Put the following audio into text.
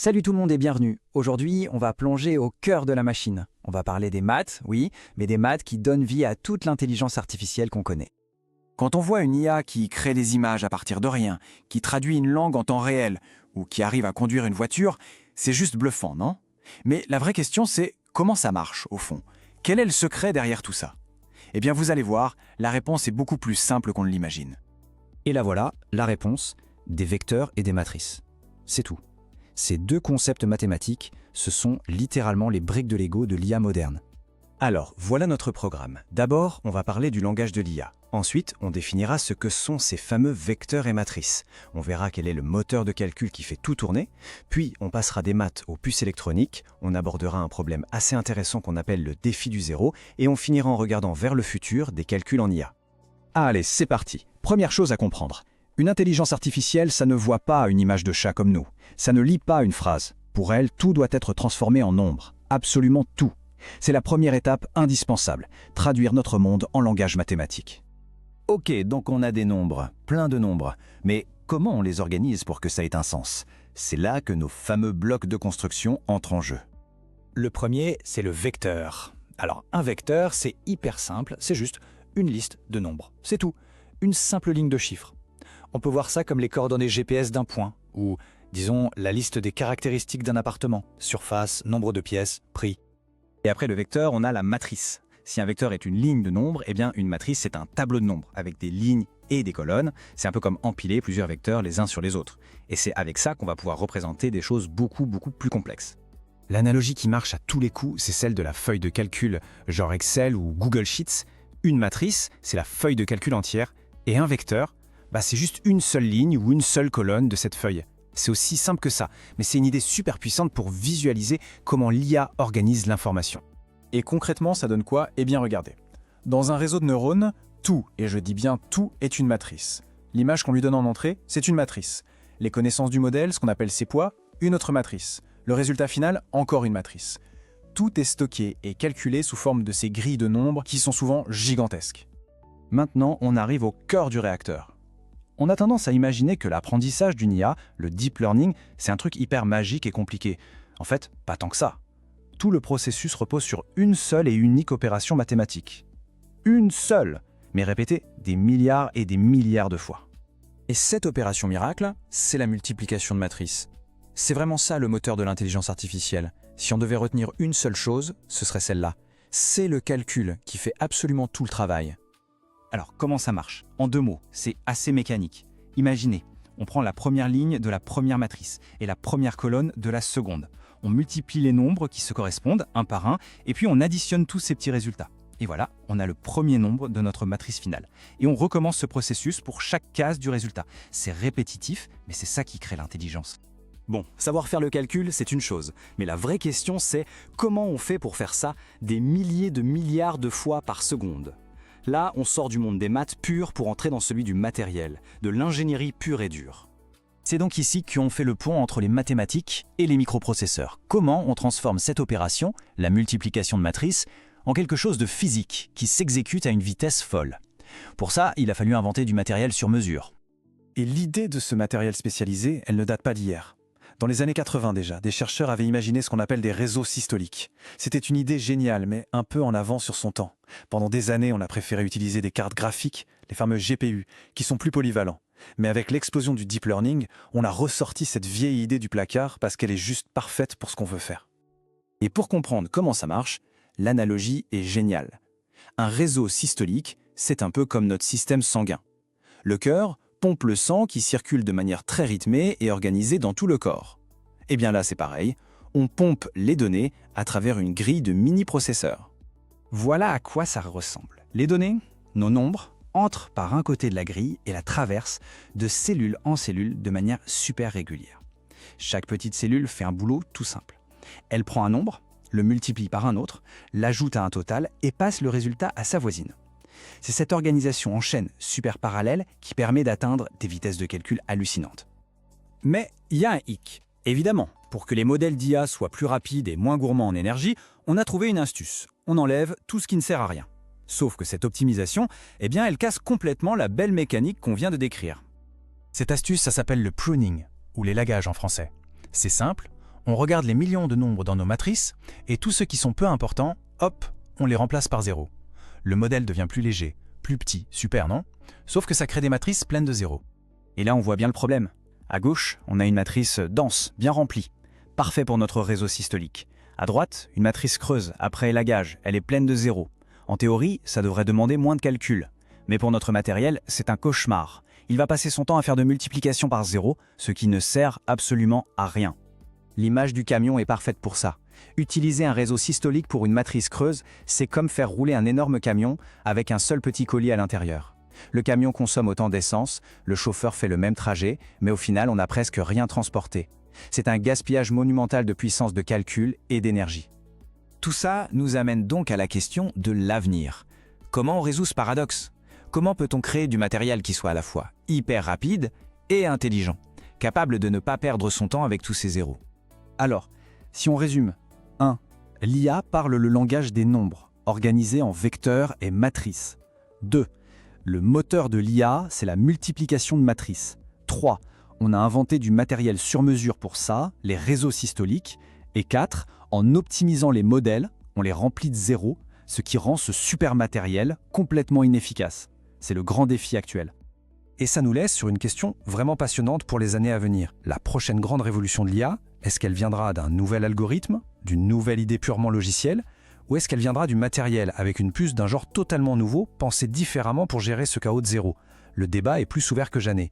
Salut tout le monde et bienvenue. Aujourd'hui, on va plonger au cœur de la machine. On va parler des maths, oui, mais des maths qui donnent vie à toute l'intelligence artificielle qu'on connaît. Quand on voit une IA qui crée des images à partir de rien, qui traduit une langue en temps réel, ou qui arrive à conduire une voiture, c'est juste bluffant, non? Mais la vraie question c'est comment ça marche, au fond? Quel est le secret derrière tout ça? Eh bien vous allez voir, la réponse est beaucoup plus simple qu'on ne l'imagine. Et là voilà, la réponse, des vecteurs et des matrices. C'est tout. Ces deux concepts mathématiques, ce sont littéralement les briques de Lego de l'IA moderne. Alors, voilà notre programme. D'abord, on va parler du langage de l'IA. Ensuite, on définira ce que sont ces fameux vecteurs et matrices. On verra quel est le moteur de calcul qui fait tout tourner. Puis, on passera des maths aux puces électroniques. On abordera un problème assez intéressant qu'on appelle le défi du zéro. Et on finira en regardant vers le futur des calculs en IA. Allez, c'est parti. Première chose à comprendre. Une intelligence artificielle, ça ne voit pas une image de chat comme nous. Ça ne lit pas une phrase. Pour elle, tout doit être transformé en nombre. Absolument tout. C'est la première étape indispensable, traduire notre monde en langage mathématique. Ok, donc on a des nombres, plein de nombres. Mais comment on les organise pour que ça ait un sens? C'est là que nos fameux blocs de construction entrent en jeu. Le premier, c'est le vecteur. Alors, un vecteur, c'est hyper simple, c'est juste une liste de nombres. C'est tout, une simple ligne de chiffres. On peut voir ça comme les coordonnées GPS d'un point, ou, disons, la liste des caractéristiques d'un appartement, surface, nombre de pièces, prix. Et après le vecteur, on a la matrice. Si un vecteur est une ligne de nombres, eh bien une matrice c'est un tableau de nombres, avec des lignes et des colonnes. C'est un peu comme empiler plusieurs vecteurs les uns sur les autres. Et c'est avec ça qu'on va pouvoir représenter des choses beaucoup plus complexes. L'analogie qui marche à tous les coups, c'est celle de la feuille de calcul, genre Excel ou Google Sheets. Une matrice, c'est la feuille de calcul entière, et un vecteur, c'est juste une seule ligne ou une seule colonne de cette feuille. C'est aussi simple que ça, mais c'est une idée super puissante pour visualiser comment l'IA organise l'information. Et concrètement, ça donne quoi? Eh bien regardez. Dans un réseau de neurones, tout, et je dis bien tout, est une matrice. L'image qu'on lui donne en entrée, c'est une matrice. Les connaissances du modèle, ce qu'on appelle ses poids, une autre matrice. Le résultat final, encore une matrice. Tout est stocké et calculé sous forme de ces grilles de nombres qui sont souvent gigantesques. Maintenant, on arrive au cœur du réacteur. On a tendance à imaginer que l'apprentissage d'une IA, le deep learning, c'est un truc hyper magique et compliqué. En fait, pas tant que ça. Tout le processus repose sur une seule et unique opération mathématique. Une seule, mais répétée des milliards et des milliards de fois. Et cette opération miracle, c'est la multiplication de matrices. C'est vraiment ça le moteur de l'intelligence artificielle. Si on devait retenir une seule chose, ce serait celle-là. C'est le calcul qui fait absolument tout le travail. Alors comment ça marche? En deux mots, c'est assez mécanique. Imaginez, on prend la première ligne de la première matrice et la première colonne de la seconde. On multiplie les nombres qui se correspondent un par un et puis on additionne tous ces petits résultats. Et voilà, on a le premier nombre de notre matrice finale. Et on recommence ce processus pour chaque case du résultat. C'est répétitif, mais c'est ça qui crée l'intelligence. Bon, savoir faire le calcul, c'est une chose. Mais la vraie question, c'est comment on fait pour faire ça des milliers de milliards de fois par seconde? Là, on sort du monde des maths pures pour entrer dans celui du matériel, de l'ingénierie pure et dure. C'est donc ici qu'on fait le pont entre les mathématiques et les microprocesseurs. Comment on transforme cette opération, la multiplication de matrices, en quelque chose de physique qui s'exécute à une vitesse folle. Pour ça, il a fallu inventer du matériel sur mesure. Et l'idée de ce matériel spécialisé, elle ne date pas d'hier. Dans les années 80 déjà, des chercheurs avaient imaginé ce qu'on appelle des réseaux systoliques. C'était une idée géniale, mais un peu en avant sur son temps. Pendant des années, on a préféré utiliser des cartes graphiques, les fameux GPU, qui sont plus polyvalents. Mais avec l'explosion du deep learning, on a ressorti cette vieille idée du placard parce qu'elle est juste parfaite pour ce qu'on veut faire. Et pour comprendre comment ça marche, l'analogie est géniale. Un réseau systolique, c'est un peu comme notre système sanguin. Le cœur pompe le sang qui circule de manière très rythmée et organisée dans tout le corps. Et bien là, c'est pareil, on pompe les données à travers une grille de mini-processeurs. Voilà à quoi ça ressemble. Les données, nos nombres, entrent par un côté de la grille et la traversent de cellule en cellule de manière super régulière. Chaque petite cellule fait un boulot tout simple. Elle prend un nombre, le multiplie par un autre, l'ajoute à un total et passe le résultat à sa voisine. C'est cette organisation en chaîne super parallèle qui permet d'atteindre des vitesses de calcul hallucinantes. Mais il y a un hic. Évidemment, pour que les modèles d'IA soient plus rapides et moins gourmands en énergie, on a trouvé une astuce. On enlève tout ce qui ne sert à rien. Sauf que cette optimisation, elle casse complètement la belle mécanique qu'on vient de décrire. Cette astuce, ça s'appelle le pruning, ou l'élagage en français. C'est simple, On regarde les millions de nombres dans nos matrices, et tous ceux qui sont peu importants, hop, on les remplace par 0. Le modèle devient plus léger, plus petit, super, non? Sauf que ça crée des matrices pleines de zéros. Et là, on voit bien le problème. À gauche, on a une matrice dense, bien remplie. Parfait pour notre réseau systolique. À droite, une matrice creuse, après élagage, elle est pleine de zéros. En théorie, ça devrait demander moins de calculs. Mais pour notre matériel, c'est un cauchemar. Il va passer son temps à faire de multiplication par zéro, ce qui ne sert absolument à rien. L'image du camion est parfaite pour ça. Utiliser un réseau systolique pour une matrice creuse, c'est comme faire rouler un énorme camion avec un seul petit colis à l'intérieur. Le camion consomme autant d'essence, le chauffeur fait le même trajet, mais au final, on n'a presque rien transporté. C'est un gaspillage monumental de puissance de calcul et d'énergie. Tout ça nous amène donc à la question de l'avenir. Comment on résout ce paradoxe? Comment peut-on créer du matériel qui soit à la fois hyper rapide et intelligent, capable de ne pas perdre son temps avec tous ces zéros? Alors, si on résume, 1. L'IA parle le langage des nombres, organisé en vecteurs et matrices. 2. Le moteur de l'IA, c'est la multiplication de matrices. 3. On a inventé du matériel sur mesure pour ça, les réseaux systoliques. Et 4. En optimisant les modèles, on les remplit de zéros, ce qui rend ce super matériel complètement inefficace. C'est le grand défi actuel. Et ça nous laisse sur une question vraiment passionnante pour les années à venir. La prochaine grande révolution de l'IA, est-ce qu'elle viendra d'un nouvel algorithme, d'une nouvelle idée purement logicielle, ou est-ce qu'elle viendra du matériel avec une puce d'un genre totalement nouveau, pensé différemment pour gérer ce chaos de zéro? Le débat est plus ouvert que jamais.